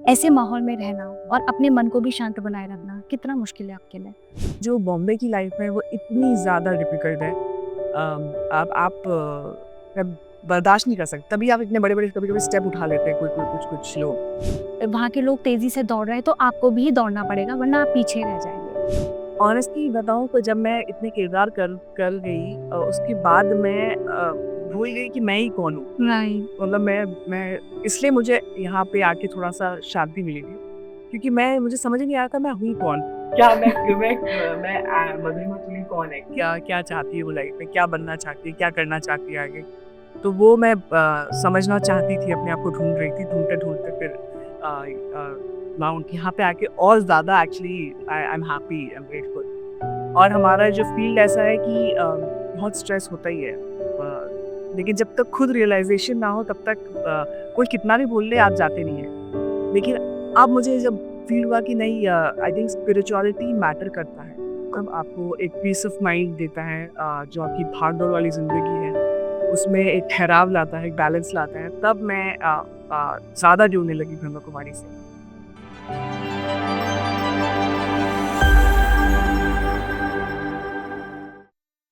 ऐसे माहौल में रहना और अपने मन को भी शांत बनाए रखना कितना मुश्किल है आपके लिए? जो बॉम्बे की लाइफ है वो इतनी ज़्यादा डिफ़िकल्ट है। अब बर्दाश्त नहीं कर सकते, तभी आप इतने बड़े-बड़े कभी-कभी स्टेप उठा लेते हैं कोई-कोई कुछ-कुछ लोग। वहाँ के लोग तेज़ी से दौड़ रहे हैं तो आपको भी दौड़ना पड़ेगा वरना आप पीछे रह जाएँगे। ऑनेस्टली बताऊँ तो जब मैं इतने किरदार कर गई उसके बाद मैं भूल गई कि मैं ही कौन हूँ। राइट। मतलब मैं इसलिए मुझे यहाँ पे आके थोड़ा-सा शांति मिली थी, क्योंकि मुझे समझ ही नहीं आया था मैं हूँ कौन? क्या मधुरिमा के लिए कौन है? क्या क्या चाहती है वो लाइफ में? क्या बनना चाहती है? क्या करना चाहती है आगे? तो वो मैं समझना चाहती थी, अपने आप को ढूँढ रही थी, ढूँढते-ढूँढते फिर माउंट यहाँ पे आके और ज़्यादा actually I am happy, I am grateful. और हमारा जो फ़ील्ड ऐसा है कि बहुत स्ट्रेस होता ही है। लेकिन जब तक खुद रियलाइज़ेशन ना हो तब तक कोई कितना भी बोल ले आप जाते नहीं हैं। लेकिन अब मुझे जब फ़ील हुआ कि नहीं, आई थिंक स्पिरिचुअलिटी मैटर करता है। तब आपको एक पीस ऑफ माइंड देता है, जो आपकी भाग-दौड़ वाली ज़िंदगी है, उसमें एक ठहराव लाता है, एक बैलेंस लाता है। तब मैं ज़्यादा जुड़ने लगी ब्रह्मा कुमारी से।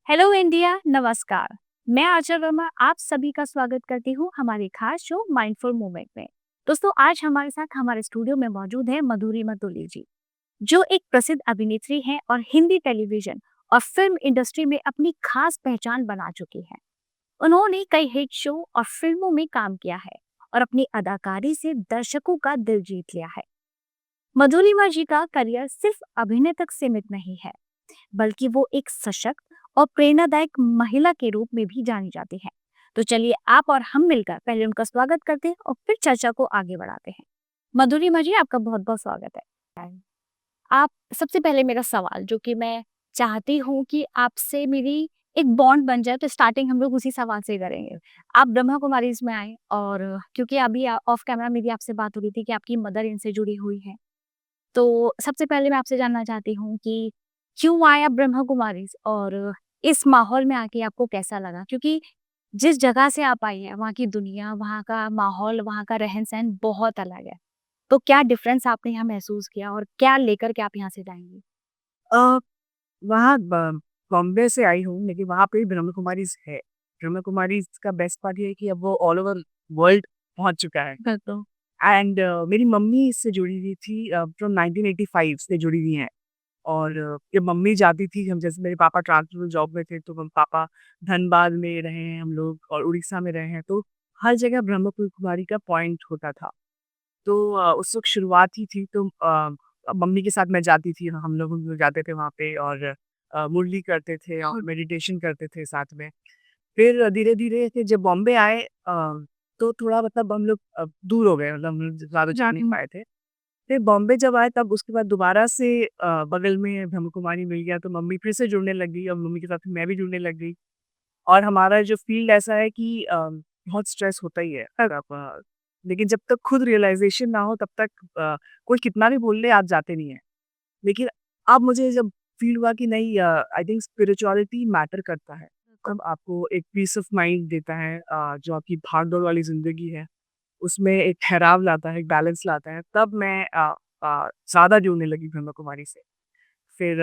हेलो इंडिया, नमस्कार। मैं आशा वर्मा आप सभी का स्वागत करती हूँ हमारे खास शो माइंडफुल मोमेंट में। दोस्तों आज हमारे साथ हमारे स्टूडियो में मौजूद है मधुरिमा दुले जी, जो एक प्रसिद्ध अभिनेत्री हैं और हिंदी टेलीविजन और फिल्म इंडस्ट्री में अपनी खास पहचान बना चुकी हैं। उन्होंने कई हिट शो और फिल्मों में काम किया है और अपनी अदाकारी से दर्शकों का दिल जीत लिया है। मधुरिमा जी का करियर सिर्फ अभिनय तक सीमित नहीं है, बल्कि वो एक सशक्त और प्रेरणादायक महिला के रूप में भी जानी जाती है। तो चलिए आप और हम मिलकर पहले उनका स्वागत करते हैं और फिर चर्चा को आगे बढ़ाते हैं। मधुरिमा जी आपका बहुत बहुत स्वागत है। आप सबसे पहले मेरा सवाल जो कि मैं चाहती हूँ कि आपसे मेरी एक बॉन्ड बन जाए, तो स्टार्टिंग हम लोग उसी सवाल से करेंगे। आप ब्रह्मा कुमारीज में आए और क्योंकि अभी ऑफ कैमरा मेरी आपसे बात हो रही थी कि आपकी मदर इनसे जुड़ी हुई है, तो सबसे पहले मैं आपसे जानना चाहती हूँ कि क्यों आए आप ब्रह्मा कुमारीज़ और इस माहौल में आके आपको कैसा लगा? क्योंकि जिस जगह से आप आई हैं, वहाँ की दुनिया, वहाँ का माहौल, वहाँ का रहन-सहन बहुत अलग है। तो क्या डिफ़रेंस आपने यहाँ महसूस किया और क्या लेकर के आप यहाँ से जाएँगी? अ, वहाँ बॉम्बे से आई हूँ, लेकिन वहाँ पे भी ब्रह्मा कुमारीज़ है। ब्रह्मा कुमारीज़ का बेस्ट पार्ट ये है कि अब वो ऑल ओवर वर्ल्ड पहुँच चुका है। तो एंड मेरी मम्मी इससे जुड़ी हुई थी, फ्रॉम 1985 से जुड़ी हुई हैं। और जब मम्मी जाती थी, हम जैसे मेरे पापा ट्रांसपोर्ट जॉब में थे, तो हम पापा धनबाद में रहे हैं हम लोग और उड़ीसा में रहे हैं, तो हर जगह ब्रह्मपुर कुमारी का पॉइंट होता था। तो उस वक़्त शुरुआत ही थी, तो मम्मी के साथ मैं जाती थी, हम लोग जाते थे वहाँ पे और मुरली करते थे और मेडिटेशन करते थे साथ में। फिर धीरे-धीरे फिर जब बॉम्बे आए, तो थोड़ा मतलब हम लोग दूर हो गए, मतलब हम लोग ज़्यादा जा नहीं पाए थे। फिर बॉम्बे जब आए तब उसके बाद दोबारा से बगल में ब्रह्म कुमारी मिल गया, तो मम्मी फिर से जुड़ने लग गई और मम्मी के साथ मैं भी जुड़ने लग गई। और हमारा जो फ़ील्ड ऐसा है कि बहुत स्ट्रेस होता ही है। लेकिन जब तक खुद रियलाइज़ेशन ना हो तब तक कोई कितना भी बोल ले आप जाते नहीं हैं। लेकिन अब मुझे जब फ़ील हुआ कि नहीं, आई थिंक स्पिरिचुअलिटी मैटर करता है। तब आपको एक पीस ऑफ माइंड देता है, जो आपकी भाग-दौड़ वाली ज़िंदगी है, उसमें एक ठहराव लाता है, एक बैलेंस लाता है। तब मैं ज़्यादा जुड़ने लगी ब्रह्मा कुमारी से। फिर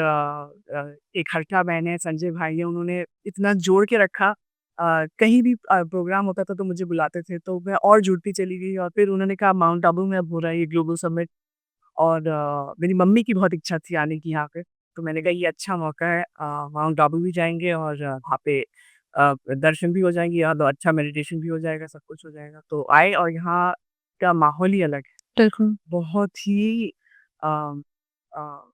एक हर्षा बहन है, संजय भाई हैं, उन्होंने इतना जोड़ के रखा, कहीं भी प्रोग्राम होता था तो मुझे बुलाते थे, तो मैं और जुड़ती चली गई और फिर उन्होंने कहा माउंट आबू में अब हो रहा है ये ग्लोबल समिट। और मेरी मम्मी की बहुत इच्छा थी आने की यहाँ पे, तो मैंने कहा ये अच्छा मौका है, माउंट आबू भी जाएँगे और वहाँ पे दर्शन भी हो जाएँगे और अच्छा मेडिटेशन भी हो जाएगा, सब कुछ हो जाएगा। तो आए और यहाँ का माहौल ही अलग है। बिल्कुल। बहुत ही अ अ,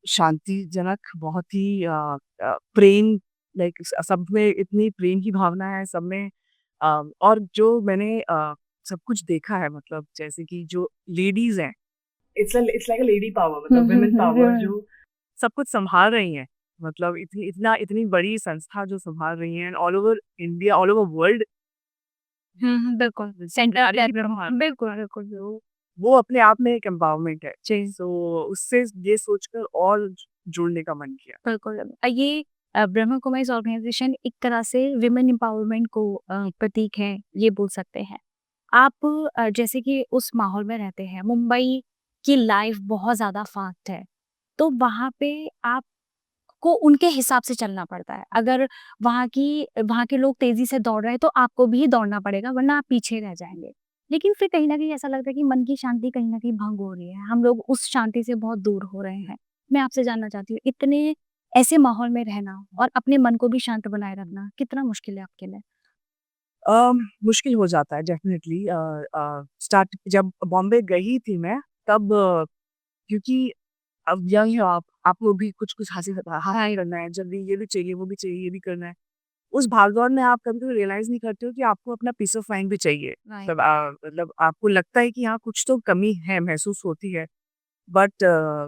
शांतिजनक, बहुत ही प्रेम, लाइक सब में इतनी प्रेम की भावना है सब में। और जो मैंने सब कुछ देखा है, मतलब जैसे कि जो लेडीज़ हैं, it's like a lady power, मतलब वुमेन पावर जो सब कुछ सँभाल रही हैं। मतलब इतनी बड़ी संस्था जो सँभाल रही हैं all over India, all over world. बिल्कुल। बिल्कुल, बिल्कुल। वो अपने आप में एक एम्पावरमेंट है। जी। सो उससे ये सोचकर और जुड़ने का मन किया। बिल्कुल। ये ब्रह्मा कुमारीज़ ऑर्गेनाइज़ेशन एक तरह से विमेन एम्पावरमेंट को प्रतीक है, ये बोल सकते हैं। आप जैसे कि उस माहौल में रहते हैं, मुंबई की लाइफ बहुत ज़्यादा फ़ास्ट है, तो वहाँ पे आपको उनके हिसाब से चलना पड़ता है। अगर वहाँ के लोग तेज़ी से दौड़ रहे हैं, तो आपको भी दौड़ना पड़ेगा, वरना आप पीछे रह जाएँगे। लेकिन फिर कहीं न कहीं ऐसा लगता है कि मन की शांति कहीं न कहीं भंग हो रही है, हम लोग उस शांति से बहुत दूर हो रहे हैं। मैं आपसे जानना चाहती हूँ, इतने ऐसे माहौल में रहना और अपने मन को भी शांत बनाए रखना, कितना मुश्किल है आपके लिए? मुश्किल हो जाता है डेफ़िनेटली स्टार्ट जब बॉम्बे गई थी मैं तब क्योंकि अब यंग हो आप, आपको भी कुछ-कुछ हासिल हासिल करना है, जल्दी ये भी चाहिए, वो भी चाहिए, ये भी करना है। उस भाग-दौड़ में आप कभी-कभी रियलाइज़ नहीं करते हो कि आपको अपना पीस ऑफ माइंड भी चाहिए। राइट। मतलब आपको लगता है कि हाँ, कुछ तो कमी है, महसूस होती है। बट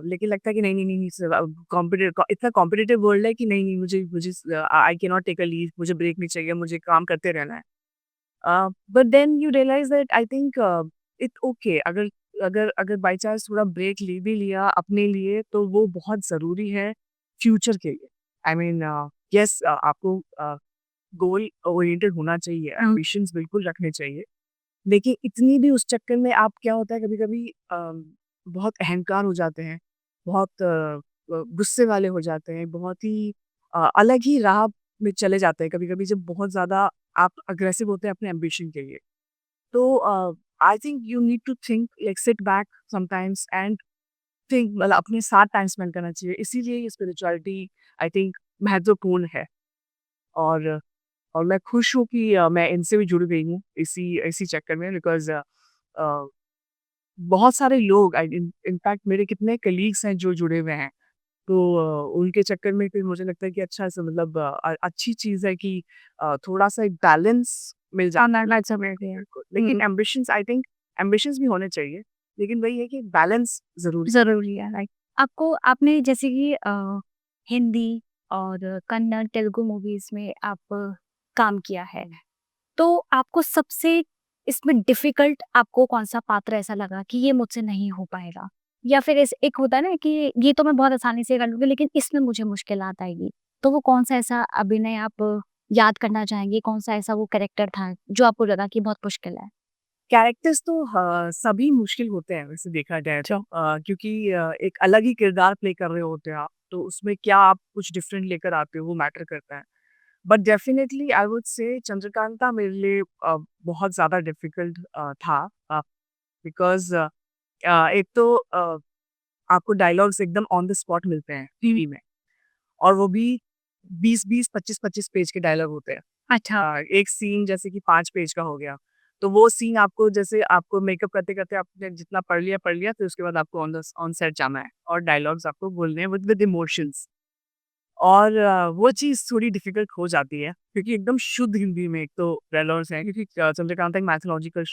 लेकिन लगता है कि नहीं, नहीं, नहीं, नहीं सर इतना कॉम्पिटिटिव वर्ल्ड है कि नहीं, नहीं मुझे मुझे I can not take a leave मुझे ब्रेक नहीं चाहिए, मुझे काम करते रहना है। But then you realise that I think it's okay अगर अगर अगर बाय चांस थोड़ा ब्रेक ले भी लिया अपने लिए तो वो बहुत ज़रूरी है फ्यूचर के लिए। आई मीन येस आपको गोल ओरिएंटेड होना चाहिए, एम्बिशंस बिल्कुल रखने चाहिए। लेकिन इतनी भी उस चक्कर में आप क्या होता है कभी-कभी बहुत अहंकार हो जाते हैं, बहुत गुस्से वाले हो जाते हैं, बहुत ही अलग ही राह में चले जाते हैं कभी-कभी जब बहुत ज़्यादा आप अग्रेसिव होते हैं अपने एम्बिशन के लिए। तो I think you need to think like sit back sometimes and think मतलब अपने साथ टाइम स्पेंड करना चाहिए। इसीलिए ये स्पिरिचुअलिटी आई थिंक महत्वपूर्ण है और और मैं खुश हूँ कि मैं इनसे भी जुड़ गई हूँ इसी इसी चक्कर में बिकॉज़ बहुत सारे लोग आई इनफैक्ट मेरे कितने कलीग्स हैं जो जुड़े हुए हैं। तो उनके चक्कर में फिर मुझे लगता है कि अच्छा से मतलब अच्छी चीज़ है कि थोड़ा-सा एक बैलेंस मिल जाता है। बिल्कुल, लेकिन एम्बिशंस आई थिंक एम्बिशंस भी होने चाहिए, लेकिन वही है कि बैलेंस ज़रूरी ज़रूरी है, राइट। आपको आपने जैसे कि हिंदी और कन्नड़, तेलुगु मूवीज़ में आप काम किया है, है। तो आपको सबसे इसमें डिफ़िकल्ट आपको कौन-सा पात्र ऐसा लगा कि ये मुझसे नहीं हो पाएगा? या फिर ऐसे एक होता है ना कि ये तो मैं बहुत आसानी से कर लूँगी लेकिन इसमें मुझे मुश्किलात आएगी। तो वो कौन-सा ऐसा अभिनय आप याद करना चाहेंगी? कौन-सा ऐसा वो कैरेक्टर था जो आपको लगा कि बहुत मुश्किल है? कैरेक्टर्स तो सभी मुश्किल होते हैं वैसे देखा जाए तो क्योंकि एक अलग ही किरदार प्ले कर रहे होते हैं आप, तो उसमें क्या आप कुछ डिफरेंट लेकर आते हो वो मैटर करता है। But definitely I would say Chandrakanta मेरे लिए बहुत ज़्यादा डिफ़िकल्ट था बिकॉज़ एक तो आपको डायलॉग्स एकदम ऑन द स्पॉट मिलते हैं टीवी में और वो भी 20-20, 25-25 पेज के डायलॉग होते हैं। अच्छा। एक सीन जैसे कि 5 पेज का हो गया, तो वो सीन आपको जैसे आपको मेकअप करते-करते आपने जितना पढ़ लिया, फिर उसके बाद आपको ऑन सेट जाना है और डायलॉग्स आपको बोलने हैं विद इमोशंस और वो चीज़ थोड़ी डिफ़िकल्ट हो जाती है, क्योंकि एकदम शुद्ध हिंदी में एक तो डायलॉग्स हैं क्योंकि चंद्रकांता एक मैथोलॉजिकल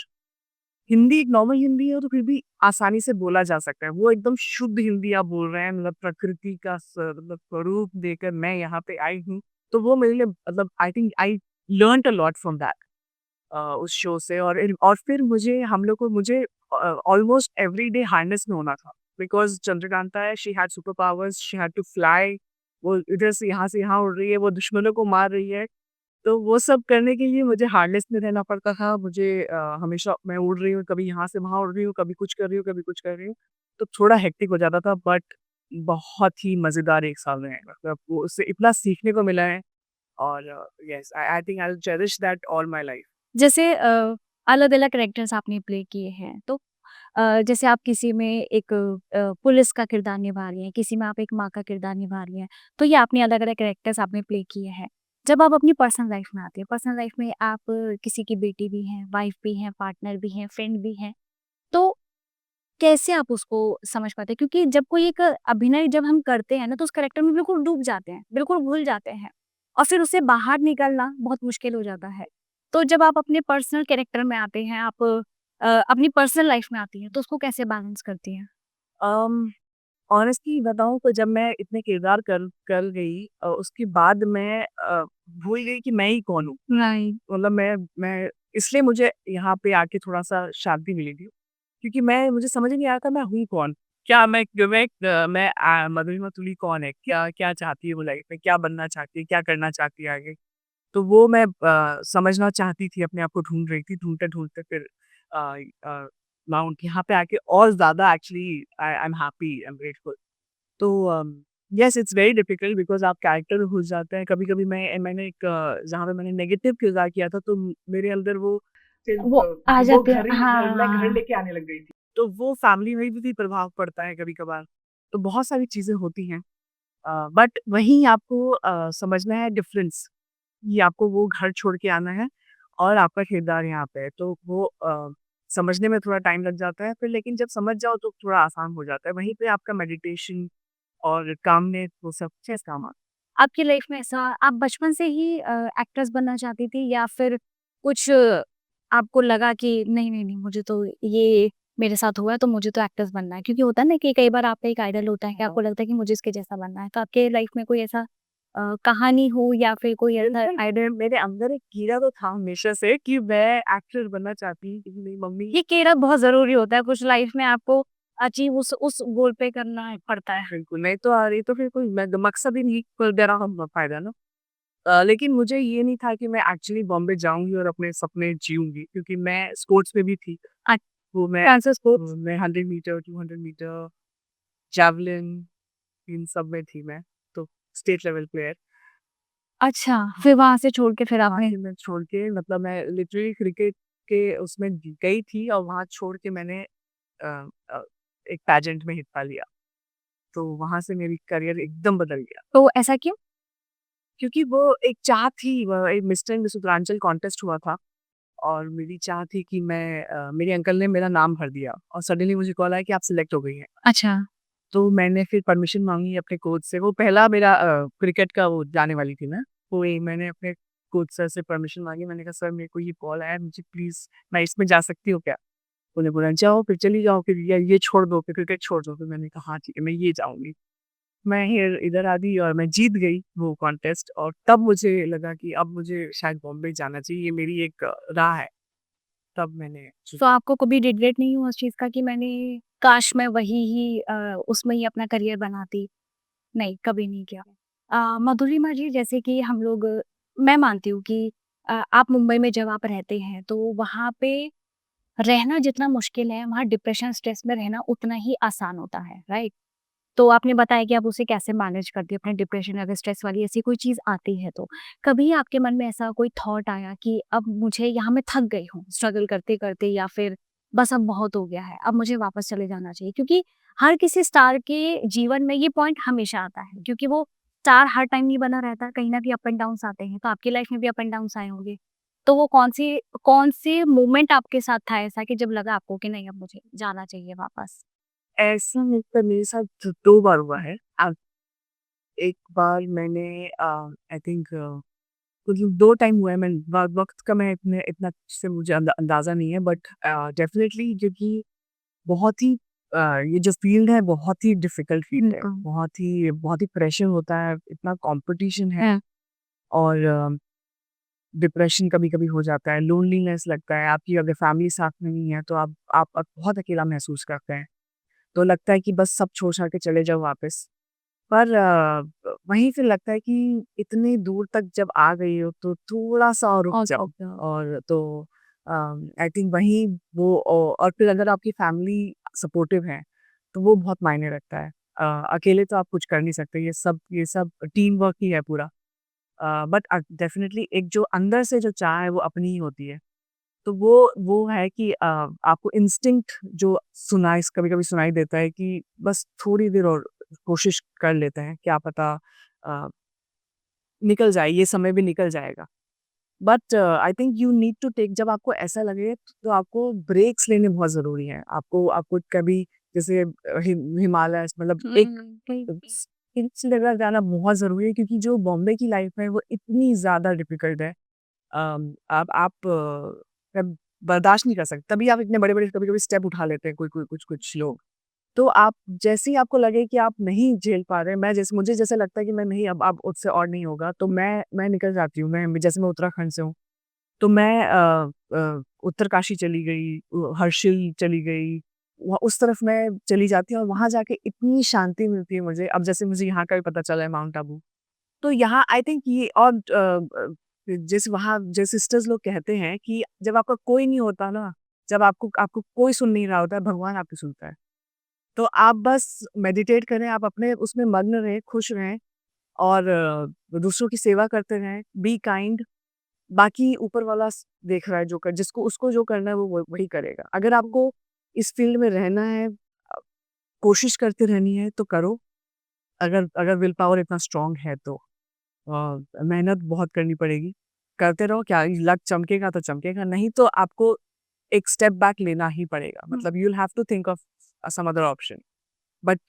हिंदी एक नॉर्मल हिंदी है तो फिर भी आसानी से बोला जा सकता है। वो एकदम शुद्ध हिंदी आप बोल रहे हैं मतलब प्रकृति का मतलब स्वरूप देकर मैं यहाँ पे आई हूँ। तो वो मेरे लिए मतलब I think I learned a lot from that उस शो से और फिर मुझे ऑलमोस्ट एवरीडे हार्नेस में होना था। बिकॉज़ चंद्रकांता है, she had super powers, she had to fly वो इधर से यहाँ उड़ रही है, वो दुश्मनों को मार रही है। तो वो सब करने के लिए मुझे हार्नेस में रहना पड़ता था। मुझे हमेशा मैं उड़ रही हूँ, कभी यहाँ से वहाँ उड़ रही हूँ, कभी कुछ कर रही हूँ, कभी कुछ कर रही हूँ। तो थोड़ा हेक्टिक हो जाता था बट बहुत ही मज़ेदार 1 साल रहे। मतलब वो उससे इतना सीखने को मिला है और yes I think I will cherish that all my life. जैसे अलग-अलग कैरेक्टर्स आपने प्ले किए हैं, तो जैसे आप किसी में एक पुलिस का किरदार निभा रही हैं, किसी में आप एक माँ का किरदार निभा रही हैं, तो ये आपने अलग-अलग कैरेक्टर्स आपने प्ले किए हैं। जब आप अपनी पर्सनल लाइफ में आते हैं, पर्सनल लाइफ में आप किसी की बेटी भी हैं, वाइफ भी हैं, पार्टनर भी हैं, फ्रेंड भी हैं, तो कैसे आप उसको समझ पाते हैं? क्योंकि जब कोई एक अभिनय जब हम करते हैं ना, तो उस कैरेक्टर में बिल्कुल डूब जाते हैं, बिल्कुल घुल जाते हैं और फिर उससे बाहर निकलना बहुत मुश्किल हो जाता है। तो जब आप अपने पर्सनल कैरेक्टर में आते हैं, आप अपनी पर्सनल लाइफ में आती हैं, तो उसको कैसे बैलेंस करती हैं? अम, ऑनेस्टली बताऊँ तो जब मैं इतने किरदार कर कर गई उसके बाद मैं भूल गई कि मैं ही कौन हूँ। राइट। मतलब मैं इसलिए मुझे यहाँ पे आके थोड़ा-सा शांति मिली थी, क्योंकि मुझे समझ ही नहीं आ रहा था मैं हूँ कौन? क्या मधुरिमा तुली कौन है? क्या क्या चाहती है वो लाइफ में? क्या बनना चाहती है? क्या करना चाहती है आगे? तो वो मैं समझना चाहती थी, अपने आप को ढूँढ रही थी, ढूँढते-ढूँढते फिर माउंट यहाँ पे आके और ज़्यादा actually I am happy, I am grateful. तो yes it's very difficult because आप कैरेक्टर घुस जाते हैं। कभी-कभी मैंने एक जहाँ पे मैंने नेगेटिव किरदार किया था तो मेरे अंदर वो फिर वो आ वो जाते हैं, मैं घर हाँ। लेके आने लग गई थी। तो वो फैमिली में भी प्रभाव पड़ता है कभी-कभार। तो बहुत सारी चीज़ें होती हैं। बट वहीं आपको समझना है डिफरेंस कि आपको वो घर छोड़ के आना है और आपका किरदार यहाँ पे है। तो वो समझने में थोड़ा टाइम लग जाता है फिर लेकिन जब समझ जाओ तो थोड़ा आसान हो जाता है। वहीं पे आपका मेडिटेशन और कामनेस वो सब चीज़ काम आता आपकी लाइफ में ऐसा आप बचपन से ही एक्ट्रेस बनना चाहती थी या फिर कुछ आपको लगा कि नहीं, नहीं, नहीं मुझे तो ये मेरे साथ हुआ है तो मुझे तो एक्ट्रेस बनना है? क्योंकि होता है ना कि कई बार आपका एक आइडल होता है कि है। आपको लगता है कि मुझे इसके जैसा बनना है। तो आपके लाइफ में कोई ऐसा कहानी हो या फिर कोई ऐसा बिल्कुल, मेरे अंदर एक कीड़ा तो था हमेशा से कि मैं एक्टर बनना चाहती क्योंकि मेरी मम्मी ये केयरअप बहुत ज़रूरी होता है कुछ लाइफ में आपको अचीव उस गोल पे करना पड़ता है। बिल्कुल, नहीं तो ये तो फिर कोई मकसद ही नहीं कोई मेरा हम फ़ायदा ना। लेकिन मुझे ये नहीं था कि मैं एक्चुअली बॉम्बे जाऊँगी और अपने सपने जीऊँगी क्योंकि मैं स्पोर्ट्स में भी थी। वो कौन सा स्पोर्ट्स? मैं 100 मीटर, 200 मीटर, जैवलिन इन सब में थी मैं, तो स्टेट लेवल प्लेयर। अच्छा, फिर वहाँ से छोड़ के फिर वहाँ आपने से मैं छोड़ के मतलब मैं लिटरली क्रिकेट के उसमें गई थी और वहाँ छोड़ के मैंने अ अ, एक पेजेंट में हिस्सा लिया। तो वहाँ से मेरी करियर एकदम बदल गया। तो ऐसा क्यों? क्योंकि वो एक चाह थी एक mister and miss Uttaranchal contest हुआ था और मेरी चाह थी कि मेरे अंकल ने मेरा नाम भर दिया और सडनली मुझे कॉल आया कि आप सिलेक्ट हो गई हैं। अच्छा। तो मैंने फिर परमिशन माँगी अपने कोच से, वो पहला मेरा क्रिकेट का वो जाने वाली थी मैं, वही मैंने अपने कोच सर से परमिशन माँगी, मैंने कहा सर मेरे को ये कॉल आया है, मुझे प्लीज़ मैं इसमें जा सकती हूँ क्या? उन्होंने बोला जाओ फिर चली जाओ फिर ये छोड़ दो फिर क्रिकेट छोड़ दो, फिर मैंने कहा हाँ ठीक है, मैं ये जाऊँगी। मैं हियर इधर आ गई और मैं जीत गई वो कॉन्टेस्ट और तब मुझे लगा कि अब मुझे शायद बॉम्बे जाना चाहिए, ये मेरी एक राह है। तब मैंने तो आपको कभी रिग्रेट नहीं हुआ उस चीज़ का कि मैंने काश मैं वही ही उसमें ही अपना करियर बनाती? नहीं, कभी नहीं किया। मधुरिमा जी जैसे कि हम लोग मैं मानती हूँ कि आप मुंबई में जब आप रहते हैं तो वहाँ पे रहना जितना मुश्किल है, वहाँ डिप्रेशन, स्ट्रेस में रहना उतना ही आसान होता है, राइट? तो आपने बताया कि आप उसे कैसे मैनेज करती हैं अपने डिप्रेशन अगर स्ट्रेस वाली ऐसी कोई चीज़ आती है तो। कभी आपके मन में ऐसा कोई थॉट आया कि अब मुझे यहाँ मैं थक गई हूँ स्ट्रगल करते-करते या फिर बस अब बहुत हो गया है, अब मुझे वापस चले जाना चाहिए? क्योंकि हर किसी स्टार के जीवन में ये पॉइंट हमेशा आता है क्योंकि वो स्टार हर टाइम नहीं बना रहता, कहीं न कहीं अप एंड डाउन्स आते हैं, तो आपकी लाइफ में भी अप एंड डाउन्स आए होंगे। तो वो कौन से मोमेंट आपके साथ था ऐसा कि जब लगा आपको कि नहीं अब मुझे जाना चाहिए वापस? ऐसा मेरे साथ 2 बार हुआ है। एक बार मैंने आई थिंक मतलब 2 टाइम हुआ है मैं वक़्त का मैं इतना से मुझे अंदाज़ा नहीं है बट डेफ़िनेटली क्योंकि बहुत ही ये जो फ़ील्ड है बहुत ही डिफ़िकल्ट फ़ील्ड है। बिल्कुल। बहुत ही प्रेशर होता है, इतना कॉम्पिटिशन है और डिप्रेशन कभी-कभी हो जाता है, लोनलीनेस लगता है, आपकी अगर फ़ैमिली साथ में नहीं है तो आप बहुत अकेला महसूस करते हैं। तो लगता है कि बस सब छोड़-छाड़ के चले जाओ वापस। पर वहीं फिर लगता है कि इतनी दूर तक जब आ गई हो तो थोड़ा-सा और रुक जाओ और तो आई थिंक वहीं वो और फिर अगर आपकी फैमिली सपोर्टिव है, तो वो बहुत मायने रखता है। अकेले तो आप कुछ कर नहीं सकते, ये सब टीम वर्क ही है पूरा। बट डेफ़िनिटली एक जो अंदर से जो चाह है वो अपनी ही होती है। तो वो है कि आपको इंस्टिंक्ट जो कभी-कभी सुनाई देता है कि बस थोड़ी देर और कोशिश कर लेते हैं, क्या पता अ, निकल जाए, ये समय भी निकल जाएगा। But I think you need to take जब आपको ऐसा लगे तो आपको ब्रेक्स लेने बहुत ज़रूरी हैं। आपको कभी जैसे हिमालयस मतलब एक हिल्स जगह जाना बहुत ज़रूरी है क्योंकि जो बॉम्बे की लाइफ़ है वो इतनी ज़्यादा डिफ़िकल्ट है। आप तब बर्दाश्त नहीं कर सकते, तभी आप इतने बड़े-बड़े कभी-कभी स्टेप उठा लेते हैं कोई-कोई कुछ-कुछ लोग। तो आप जैसे ही आपको लगे कि आप नहीं झेल पा रहे, मुझे जैसे लगता है कि मैं नहीं अब उससे और नहीं होगा, तो मैं निकल जाती हूँ। मैं उत्तराखंड से हूँ, तो मैं उत्तरकाशी चली गई, हर्षिल चली गई, उस तरफ मैं चली जाती हूँ और वहाँ जाके इतनी शांति मिलती है मुझे। अब जैसे मुझे यहाँ का भी पता चला है माउंट आबू। तो यहाँ आई थिंक ये और जैसे वहाँ जैसे सिस्टर्स लोग कहते हैं कि जब आपका कोई नहीं होता ना, जब आपको आपको कोई सुन नहीं रहा होता है, भगवान आपकी सुनता है। तो आप बस मेडिटेट करें, आप अपने उसमें मग्न रहें, खुश रहें और दूसरों की सेवा करते रहें, बी काइंड। बाकी ऊपर वाला देख रहा है जो कर जिसको उसको जो करना है वो वही करेगा। अगर आपको इस फील्ड में रहना है, कोशिश करते रहनी है तो करो। अगर अगर विल पावर इतना स्ट्रांग है तो मेहनत बहुत करनी पड़ेगी। करते रहो, क्या लक चमकेगा तो चमकेगा, नहीं तो आपको एक स्टेप बैक लेना ही पड़ेगा। मतलब you will have to think of some other option, but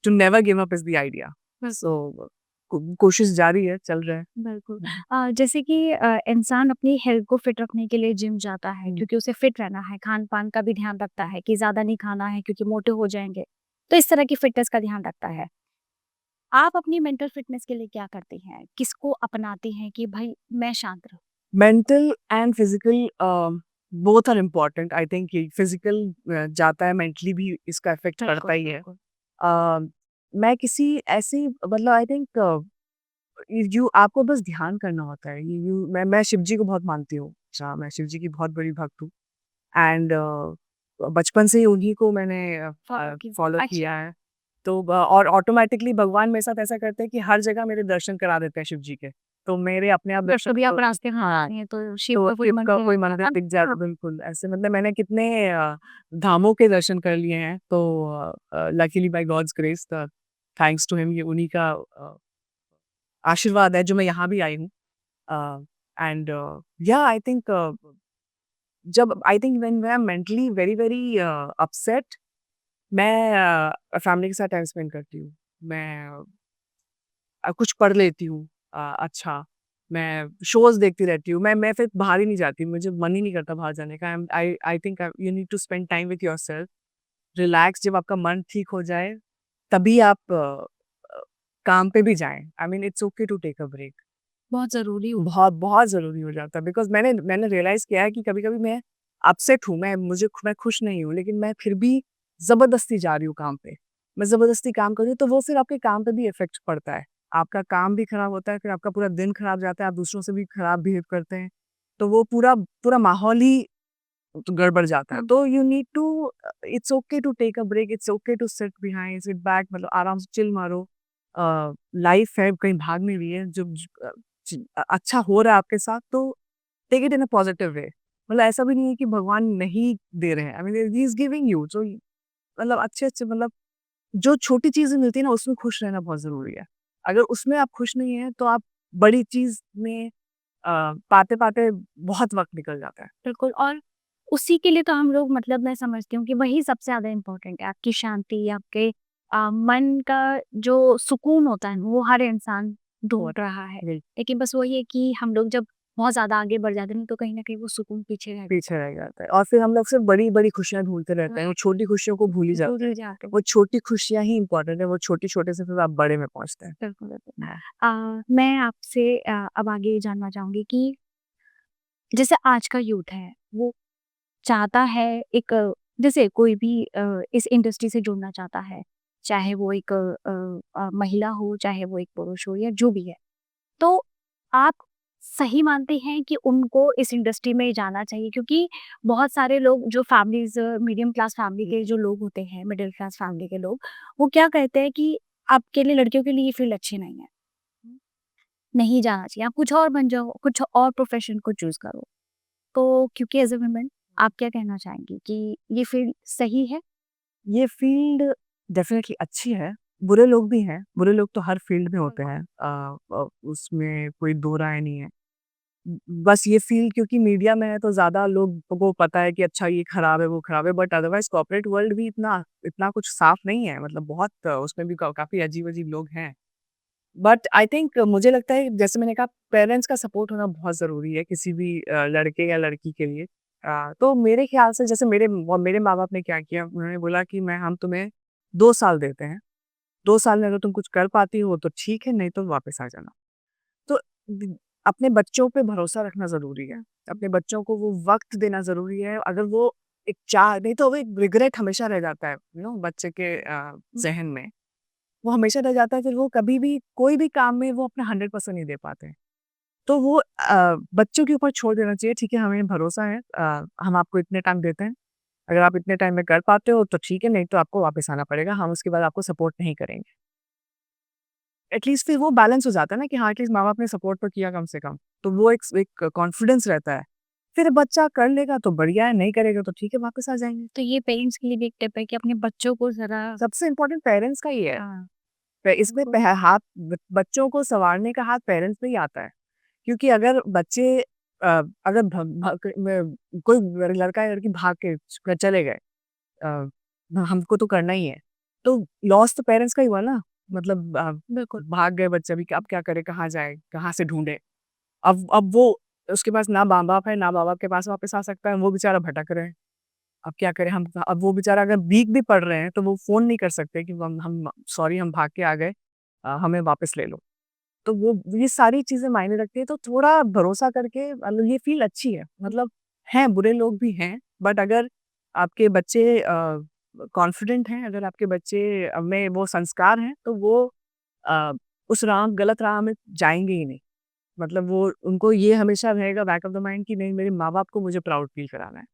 to never give up is the idea. So कोशिश जारी है, चल रहा है। बिल्कुल। जैसे कि इंसान अपनी हेल्थ को फिट रखने के लिए जिम जाता है क्योंकि उसे फिट रहना है, खान-पान का भी ध्यान रखता है कि ज़्यादा नहीं खाना है क्योंकि मोटे हो जाएँगे। तो इस तरह की फिटनेस का ध्यान रखता है। आप अपनी मेंटल फिटनेस के लिए क्या करती हैं? किसको अपनाती हैं कि भाई मैं शांत रहूँ? Mental and physical both are important. I think physical जाता है, मेंटली भी इसका इफेक्ट पड़ता ही है। बिल्कुल। अ, मैं किसी ऐसी मतलब आई थिंक यू आपको बस ध्यान करना होता है। यू मैं शिव जी को बहुत मानती हूँ। अच्छा, मैं शिव जी की बहुत बड़ी भक्त हूँ एंड बचपन से ही उन्हीं को मैंने फॉलो की फॉलो अच्छा। किया है। तो और ऑटोमेटिकली भगवान मेरे साथ ऐसा करते हैं कि हर जगह मेरे दर्शन करा देते हैं शिव जी के। तो मेरे अपने आप जब दर्शन कभी आप रास्ते में आती हैं तो शिव तो का कोई शिव का मंदिर कोई मंदिर दिख जाए तो बिल्कुल ऐसे मतलब मैंने कितने धामों के दर्शन कर लिए हैं। तो luckily by God's grace thanks to him, ये उन्हीं का आशीर्वाद है जो मैं यहाँ भी आई हूँ। एंड या आई थिंक जब I think when I am mentally very very upset, मैं फैमिली के साथ टाइम स्पेंड करती हूँ। मैं कुछ पढ़ लेती हूँ। अच्छा, मैं शोज़ देखती रहती हूँ। मैं फिर बाहर ही नहीं जाती, मुझे मन ही नहीं करता बाहर जाने का। I think you need to spend time with yourself. Relax, जब आपका मन ठीक हो जाए, तभी आप काम पे भी जाएँ। I mean it's okay to take a break. बहुत ज़रूरी हो। बहुत, बहुत ज़रूरी हो जाता है बिकॉज़ मैंने रियलाइज़ किया है कि कभी-कभी मैं अपसेट हूँ, मैं खुश नहीं हूँ, लेकिन मैं फिर भी ज़बरदस्ती जा रही हूँ काम पे। मैं ज़बरदस्ती काम कर रही हूँ, तो वो फिर आपके काम पे भी इफ़ेक्ट पड़ता है। आपका काम भी खराब होता है, फिर आपका पूरा दिन खराब जाता है, आप दूसरों से भी खराब बिहेव करते हैं। तो वो पूरा पूरा माहौल ही तो गड़बड़ जाता है। तो you need to it's okay to take a break, it's okay to sit behind, sit back, मतलब आराम से चिल मारो। लाइफ़ है, कहीं भाग नहीं रही है। जब अच्छा हो रहा है आपके साथ तो take it in a positive way. मतलब ऐसा भी नहीं है कि भगवान नहीं दे रहे हैं। I mean he is giving you, तो मतलब अच्छे-अच्छे मतलब जो छोटी चीज़ें मिलती है ना, उसमें खुश रहना बहुत ज़रूरी है। अगर उसमें आप खुश नहीं हैं, तो आप बड़ी चीज़ में पाते-पाते बहुत वक़्त निकल जाता है। बिल्कुल। और उसी के लिए तो हम लोग मतलब मैं समझती हूँ कि वही सबसे ज़्यादा इम्पोर्टेंट है। आपकी शांति, आपके मन का जो सुकून होता है वो हर इंसान और ढूँढ रहा है। बिल लेकिन बस वही है कि हम लोग जब बहुत ज़्यादा आगे बढ़ जाते हैं तो कहीं न कहीं वो सुकून पीछे रह पीछे रह जाता है और फिर हम लोग सिर्फ़ बड़ी-बड़ी खुशियाँ ढूँढते रहते हैं, वो छोटी खुशियों को भूल ही जाते हैं। भूल जाते हैं। वो छोटी खुशियाँ ही इम्पोर्टेंट है, वो छोटे-छोटे से फिर आप बड़े में पहुँचते हैं। बिल्कुल, बिल्कुल। हाँ। मैं आपसे अब आगे ये जानना चाहूँगी कि जैसे आज का यूथ है, वो चाहता है एक जैसे कोई भी इस इंडस्ट्री से जुड़ना चाहता है, चाहे वो एक महिला हो, चाहे वो एक पुरुष हो या जो भी है। तो आप सही मानते हैं कि उनको इस इंडस्ट्री में जाना चाहिए? क्योंकि बहुत सारे लोग जो फैमिलीज़ मीडियम क्लास फैमिली के जो लोग होते हैं, मिडल क्लास फैमिली के लोग, वो क्या कहते हैं कि आपके लिए लड़कियों के लिए ये फील्ड अच्छी नहीं है, नहीं जाना चाहिए, आप कुछ और बन जाओ, कुछ और प्रोफ़ेशन को चूज़ करो। तो क्योंकि एज़ अ वुमन आप क्या कहना चाहेंगी कि ये फील्ड सही है? ये फ़ील्ड डेफ़िनेटली अच्छी है, बुरे लोग भी हैं, बुरे लोग तो हर फ़ील्ड में होते हैं। उसमें कोई दो राय नहीं है। बस ये फ़ील्ड क्योंकि मीडिया में है तो ज़्यादा लोगों को पता है कि अच्छा ये खराब है, वो खराब है, बट अदरवाइज़ कॉर्पोरेट वर्ल्ड भी इतना इतना कुछ साफ़ नहीं है, मतलब बहुत उसमें भी काफ़ी अजीब-अजीब लोग हैं। बट आई थिंक मुझे लगता है जैसे मैंने कहा पेरेंट्स का सपोर्ट होना बहुत ज़रूरी है किसी भी लड़के या लड़की के लिए। तो मेरे ख़्याल से जैसे मेरे माँ-बाप ने क्या किया, उन्होंने बोला कि मैं हम तुम्हें 2 साल देते हैं, 2 साल में अगर तुम कुछ कर पाती हो तो ठीक है, नहीं तो वापस आ जाना। तो द अपने बच्चों पे भरोसा रखना ज़रूरी है। अपने बच्चों को वो वक़्त देना ज़रूरी है। अगर वो एक चाह नहीं तो वो एक रिग्रेट हमेशा रह जाता है, यू नो बच्चे के ज़हन में। वो हमेशा रह जाता है, फिर वो कभी भी कोई भी काम में वो अपना 100% नहीं दे पाते हैं। तो वो बच्चों के ऊपर छोड़ देना चाहिए, ठीक है हमें भरोसा है हम आपको इतने टाइम देते हैं, अगर आप इतने टाइम में कर पाते हो तो ठीक है, नहीं तो आपको वापस आना पड़ेगा, हम उसके बाद आपको सपोर्ट नहीं करेंगे। एटलीस्ट फिर वो बैलेंस हो जाता है ना कि हाँ, एटलीस्ट माँ-बाप ने सपोर्ट तो किया कम से कम, तो वो एक कॉन्फिडेंस रहता है। फिर बच्चा कर लेगा तो बढ़िया है, नहीं करेगा तो ठीक है, वापस आ जाएँगे। तो ये पेरेंट्स के लिए भी एक टिप है कि अपने बच्चों को ज़रा सबसे इम्पोर्टेंट पेरेंट्स का ही है। हाँ, इसमें बिल्कुल। हाथ बच्चों को सँवारने का हाथ पेरेंट्स पे ही आता है। क्योंकि अगर बच्चे अगर कोई लड़का या लड़की भाग के चले गए, अ, हमको तो करना ही है, तो लॉस तो पेरेंट्स का ही हुआ ना। मतलब बिल्कुल, भाग गए बच्चे भी, अब क्या करे, कहाँ जाए, कहाँ से ढूंढे। अब वो उसके पास ना माँ बाप है, ना माँ बाप के पास वापस आ सकता है, वो बेचारा भटक रहे हैं। अब क्या करें हम, अब वो बेचारा अगर वीक भी पड़ रहे हैं तो वो फ़ोन नहीं कर सकते कि हम सॉरी, हम भाग के आ गए, हमें वापस ले लो। तो वो ये सारी चीज़ें मायने रखती है, तो थोड़ा भरोसा करके मतलब ये फ़ील अच्छी है। मतलब हैं, बुरे लोग भी हैं, बट अगर आपके बच्चे कॉन्फिडेंट हैं, अगर आपके बच्चे में वो संस्कार हैं, तो वो अ, उस गलत राह में जाएँगे ही नहीं। मतलब वो उनको ये हमेशा रहेगा बैक ऑफ द माइंड कि नहीं, मेरे माँ-बाप को मुझे प्राउड फ़ील कराना है।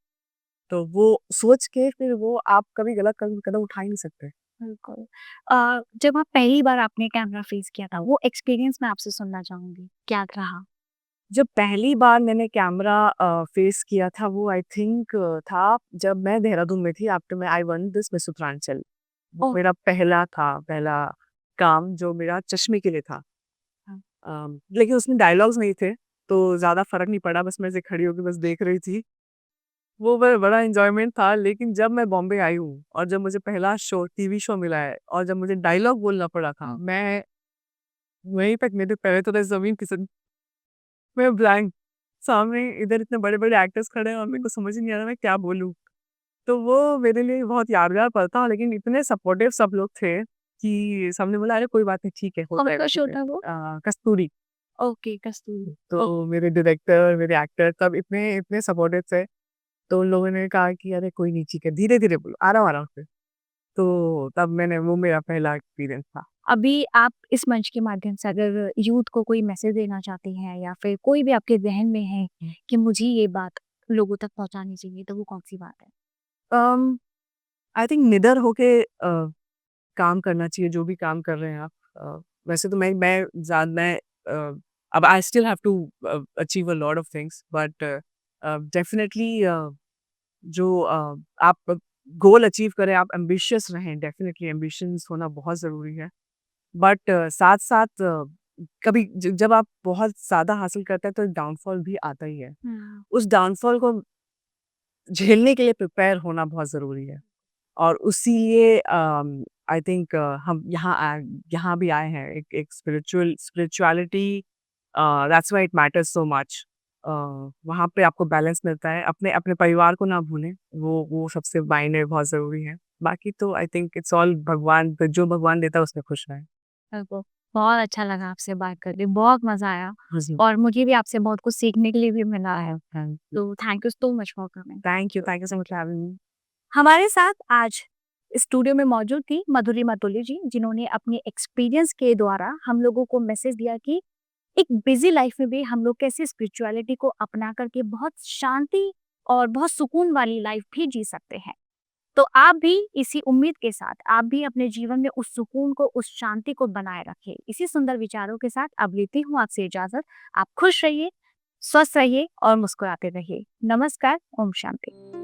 तो वो सोच के फिर वो आप कभी गलत कदम उठा ही नहीं सकते। बिल्कुल। जब आप पहली बार आपने कैमरा फेस किया था, वो एक्सपीरियंस मैं आपसे सुनना चाहूँगी, क्या रहा? जब पहली बार मैंने कैमरा फेस किया था, वो आई थिंक था जब मैं देहरादून में थी, आफ्टर मैं I one this miss Uttaranchal. वो ओह! मेरा पहला काम जो मेरा चश्मे के लिए था। हाँ, लेकिन उसमें डायलॉग्स नहीं थे, तो ज़्यादा फ़र्क नहीं पड़ा, बस मैं ऐसे खड़ी होके बस देख रही थी। वो बड़ा एन्जॉयमेंट था, लेकिन जब मैं बॉम्बे आई हूँ और जब मुझे पहला टीवी शो मिला है और जब मुझे डायलॉग बोलना पड़ा था, मैं वहीं पे मेरे पैरों तले ज़मीन खिसक, मैं ब्लैंक। सामने इधर इतने बड़े-बड़े एक्टर्स खड़े हैं और मेरे हुँ। को समझ ही नहीं आ रहा मैं क्या बोलूँ? तो वो मेरे लिए बहुत यादगार पल था, लेकिन इतने सपोर्टिव सब लोग थे कि सबने बोला, "अरे कोई बात नहीं, ठीक है, हो जाएगा, कौन-सा ठीक शो है।" था वो? कस्तूरी। ओके, कस्तूरी। ओ तो मेरे डायरेक्टर, मेरे एक्टर सब इतने इतने सपोर्टिव थे, तो उन लोगों ने कहा कि, "अरे कोई नहीं, ठीक है, धीरे-धीरे बोलो, आराम-आराम से।" तो तब मैंने वो मेरा पहला एक्सपीरियंस था। अभी आप इस मंच के माध्यम से अगर यूथ को कोई मैसेज देना चाहती हैं या फिर कोई भी आपके ज़हन में है कि मुझे ये बात लोगों तक पहुँचानी चाहिए, तो वो कौन-सी बात है? अम, आई थिंक निडर होके काम करना चाहिए, जो भी काम कर रहे हैं आप। वैसे तो मैं अब I still have to achieve a lot of things, but definitely जो आप गोल अचीव करें, आप एम्बिशियस रहें, डेफिनिटली एम्बिशंस होना बहुत ज़रूरी है। बट साथ-साथ कभी जब आप बहुत ज़्यादा हासिल करते हैं तो डाउनफॉल भी आता ही है। हाँ। उस डाउनफॉल को झेलने के लिए प्रिपेयर होना बहुत ज़रूरी है। और उसीलिए आई थिंक हम यहाँ भी आए हैं, एक एक spirituality, that's why it matters so much. वहाँ पे आपको बैलेंस मिलता है, अपने अपने परिवार को ना भूलें, वो सबसे मायने बहुत ज़रूरी है। बाकी तो आई थिंक इट्स ऑल भगवान पे, जो भगवान देता है उसमें खुश रहें। मेरे को बहुत अच्छा लगा आपसे बात करके, बहुत मज़ा आया हाँ जी। और मुझे भी आपसे बहुत कुछ सीखने के लिए भी मिला है। Thank you. तो thank you so much for coming. Thank you so much for having me. हमारे साथ आज स्टूडियो में मौजूद थी मधुरी मतुली जी, जिन्होंने अपने एक्सपीरियंस के द्वारा हम लोगों को मैसेज दिया कि एक बिजी लाइफ में भी हम लोग कैसे स्पिरिचुअलिटी को अपना करके बहुत शांति और बहुत सुकून वाली लाइफ भी जी सकते हैं। तो आप भी इसी उम्मीद के साथ आप भी अपने जीवन में उस सुकून को, उस शांति को बनाए रखें। इसी सुंदर विचारों के साथ अब लेती हूँ आपसे इजाजत। आप खुश रहिए, स्वस्थ रहिए और मुस्कुराते रहिए। नमस्कार, ओम शांति।